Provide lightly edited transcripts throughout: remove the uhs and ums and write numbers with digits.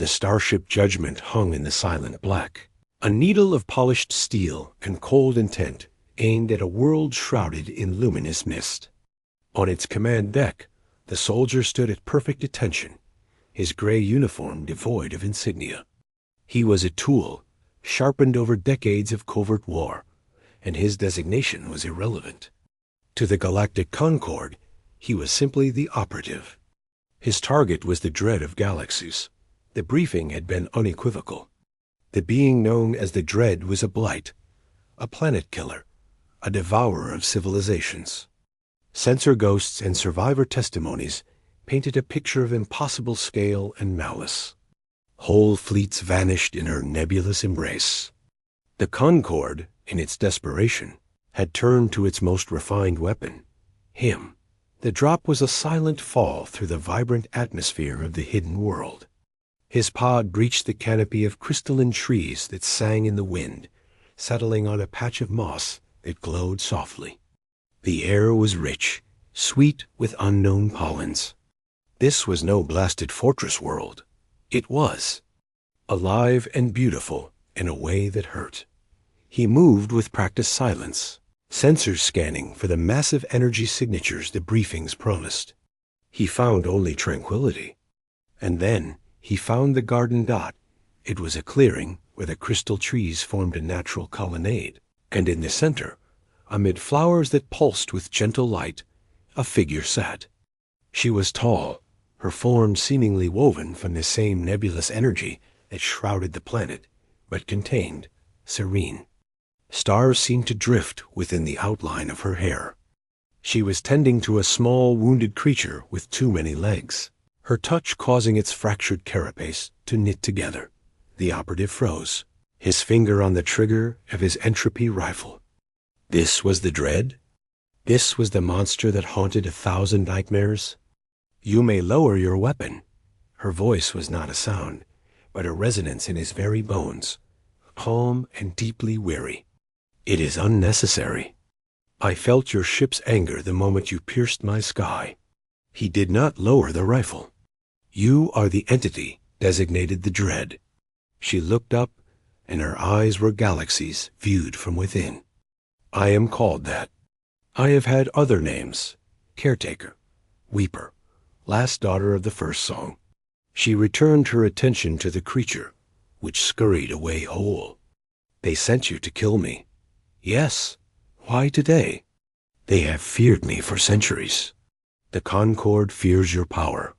The starship Judgment hung in the silent black, a needle of polished steel and cold intent aimed at a world shrouded in luminous mist. On its command deck, the soldier stood at perfect attention, his gray uniform devoid of insignia. He was a tool, sharpened over decades of covert war, and his designation was irrelevant. To the Galactic Concord, he was simply the operative. His target was the dread of Galaxies. The briefing had been unequivocal. The being known as the Dread was a blight, a planet killer, a devourer of civilizations. Sensor ghosts and survivor testimonies painted a picture of impossible scale and malice. Whole fleets vanished in her nebulous embrace. The Concord, in its desperation, had turned to its most refined weapon, him. The drop was a silent fall through the vibrant atmosphere of the hidden world. His pod breached the canopy of crystalline trees that sang in the wind, settling on a patch of moss that glowed softly. The air was rich, sweet with unknown pollens. This was no blasted fortress world. It was alive and beautiful in a way that hurt. He moved with practiced silence, sensors scanning for the massive energy signatures the briefings promised. He found only tranquility. And then he found the garden dot. It was a clearing where the crystal trees formed a natural colonnade, and in the center, amid flowers that pulsed with gentle light, a figure sat. She was tall, her form seemingly woven from the same nebulous energy that shrouded the planet, but contained, serene. Stars seemed to drift within the outline of her hair. She was tending to a small, wounded creature with too many legs, her touch causing its fractured carapace to knit together. The operative froze, his finger on the trigger of his entropy rifle. This was the Dread? This was the monster that haunted 1,000 nightmares? You may lower your weapon. Her voice was not a sound, but a resonance in his very bones, calm and deeply weary. It is unnecessary. I felt your ship's anger the moment you pierced my sky. He did not lower the rifle. You are the entity designated the Dread. She looked up, and her eyes were galaxies viewed from within. I am called that. I have had other names: Caretaker, Weeper, last daughter of the first song. She returned her attention to the creature, which scurried away whole. They sent you to kill me. Yes. Why today? They have feared me for centuries. The Concord fears your power,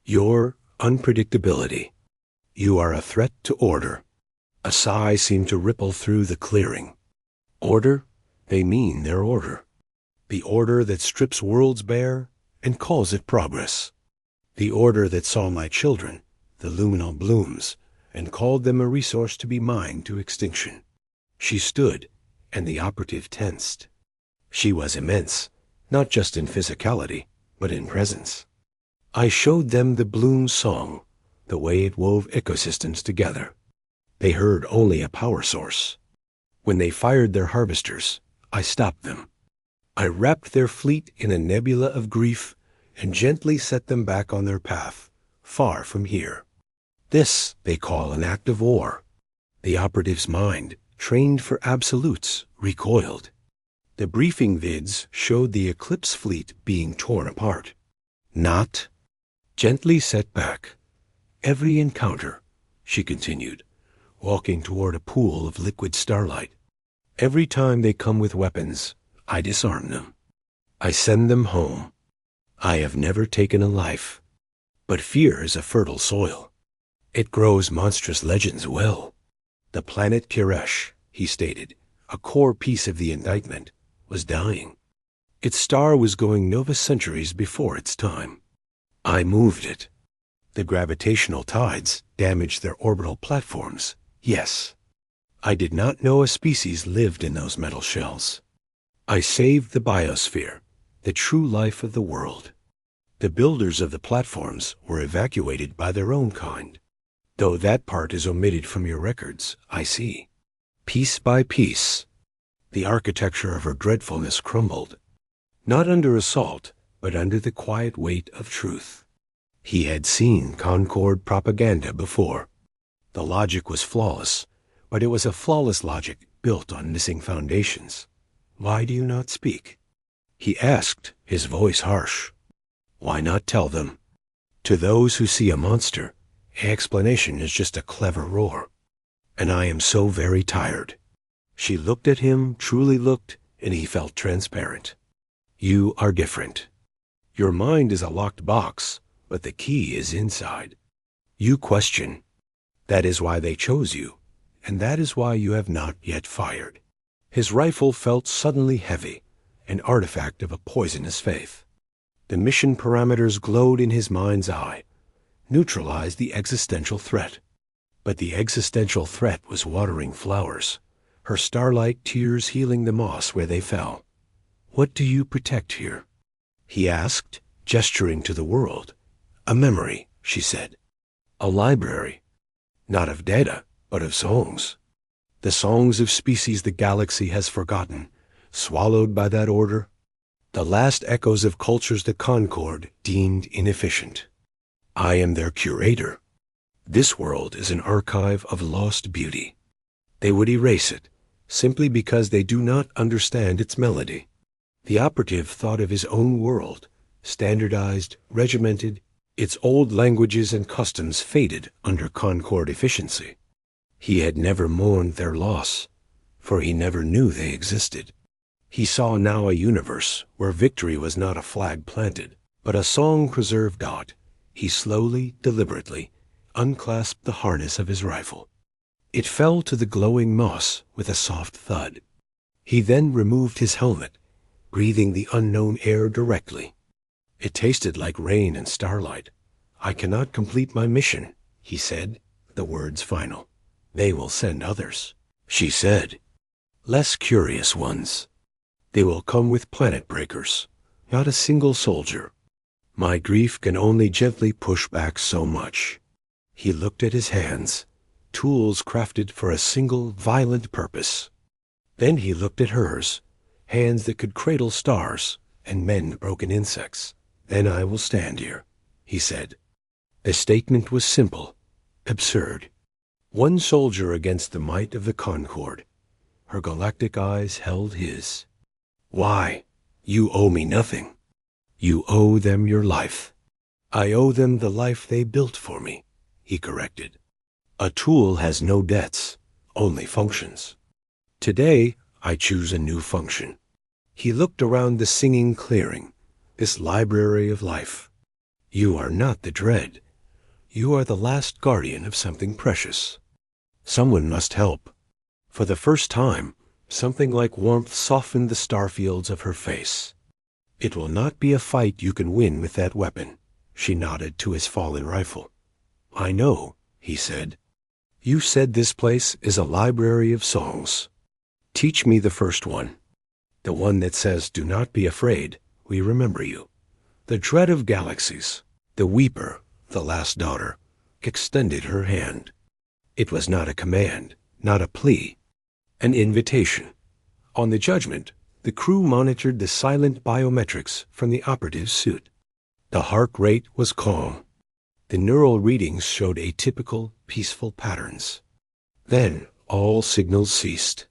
your unpredictability. You are a threat to order. A sigh seemed to ripple through the clearing. Order? They mean their order. The order that strips worlds bare and calls it progress. The order that saw my children, the luminal blooms, and called them a resource to be mined to extinction. She stood, and the operative tensed. She was immense, not just in physicality, but in presence. I showed them the bloom song, the way it wove ecosystems together. They heard only a power source. When they fired their harvesters, I stopped them. I wrapped their fleet in a nebula of grief and gently set them back on their path, far from here. This they call an act of war. The operative's mind, trained for absolutes, recoiled. The briefing vids showed the Eclipse fleet being torn apart. Not gently set back. Every encounter, she continued, walking toward a pool of liquid starlight. Every time they come with weapons, I disarm them. I send them home. I have never taken a life. But fear is a fertile soil. It grows monstrous legends well. The planet Kiresh, he stated, a core piece of the indictment, was dying. Its star was going nova centuries before its time. I moved it. The gravitational tides damaged their orbital platforms, yes. I did not know a species lived in those metal shells. I saved the biosphere, the true life of the world. The builders of the platforms were evacuated by their own kind. Though that part is omitted from your records, I see. Piece by piece, the architecture of her dreadfulness crumbled, not under assault, but under the quiet weight of truth. He had seen Concord propaganda before. The logic was flawless, but it was a flawless logic built on missing foundations. "Why do you not speak?" he asked, his voice harsh. "Why not tell them? To those who see a monster, explanation is just a clever roar. And I am so very tired." She looked at him, truly looked, and he felt transparent. "You are different. Your mind is a locked box, but the key is inside. You question. That is why they chose you, and that is why you have not yet fired." His rifle felt suddenly heavy, an artifact of a poisonous faith. The mission parameters glowed in his mind's eye, neutralized the existential threat. But the existential threat was watering flowers, her starlight tears healing the moss where they fell. "What do you protect here?" he asked, gesturing to the world. "A memory," she said. "A library. Not of data, but of songs. The songs of species the galaxy has forgotten, swallowed by that order. The last echoes of cultures the Concord deemed inefficient. I am their curator. This world is an archive of lost beauty. They would erase it, simply because they do not understand its melody." The operative thought of his own world, standardized, regimented, its old languages and customs faded under Concord efficiency. He had never mourned their loss, for he never knew they existed. He saw now a universe where victory was not a flag planted, but a song preserved dot. He slowly, deliberately, unclasped the harness of his rifle. It fell to the glowing moss with a soft thud. He then removed his helmet, breathing the unknown air directly. It tasted like rain and starlight. "I cannot complete my mission," he said, the words final. "They will send others," she said. "Less curious ones. They will come with planet breakers, not a single soldier. My grief can only gently push back so much." He looked at his hands, tools crafted for a single violent purpose. Then he looked at hers, hands that could cradle stars and mend broken insects. "Then I will stand here," he said. The statement was simple, absurd. One soldier against the might of the Concord. Her galactic eyes held his. "Why? You owe me nothing. You owe them your life." "I owe them the life they built for me," he corrected. "A tool has no debts, only functions. Today, I choose a new function." He looked around the singing clearing, this library of life. "You are not the dread. You are the last guardian of something precious. Someone must help." For the first time, something like warmth softened the starfields of her face. "It will not be a fight you can win with that weapon," she nodded to his fallen rifle. "I know," he said. "You said this place is a library of songs. Teach me the first one. The one that says, 'Do not be afraid, we remember you.'" The dread of Galaxies, the weeper, the last daughter, extended her hand. It was not a command, not a plea, an invitation. On the Judgment, the crew monitored the silent biometrics from the operative's suit. The heart rate was calm. The neural readings showed atypical, peaceful patterns. Then all signals ceased.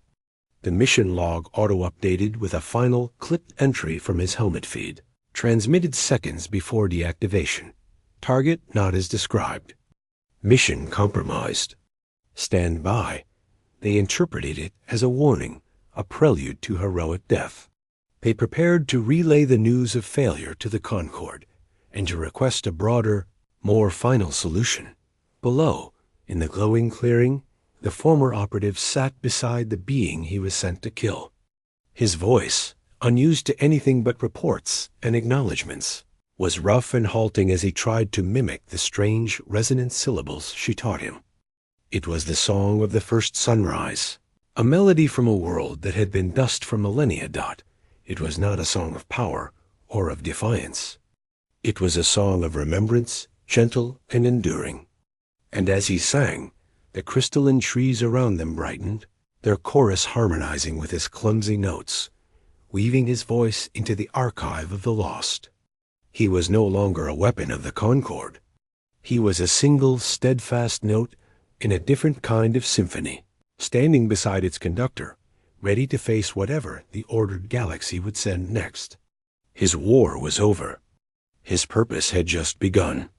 The mission log auto-updated with a final clipped entry from his helmet feed, transmitted seconds before deactivation. Target not as described. Mission compromised. Stand by. They interpreted it as a warning, a prelude to heroic death. They prepared to relay the news of failure to the Concord and to request a broader, more final solution. Below, in the glowing clearing, the former operative sat beside the being he was sent to kill. His voice, unused to anything but reports and acknowledgments, was rough and halting as he tried to mimic the strange, resonant syllables she taught him. It was the song of the first sunrise, a melody from a world that had been dust for millennia. It was not a song of power or of defiance. It was a song of remembrance, gentle and enduring. And as he sang, the crystalline trees around them brightened, their chorus harmonizing with his clumsy notes, weaving his voice into the archive of the lost. He was no longer a weapon of the Concord. He was a single, steadfast note in a different kind of symphony, standing beside its conductor, ready to face whatever the ordered galaxy would send next. His war was over. His purpose had just begun.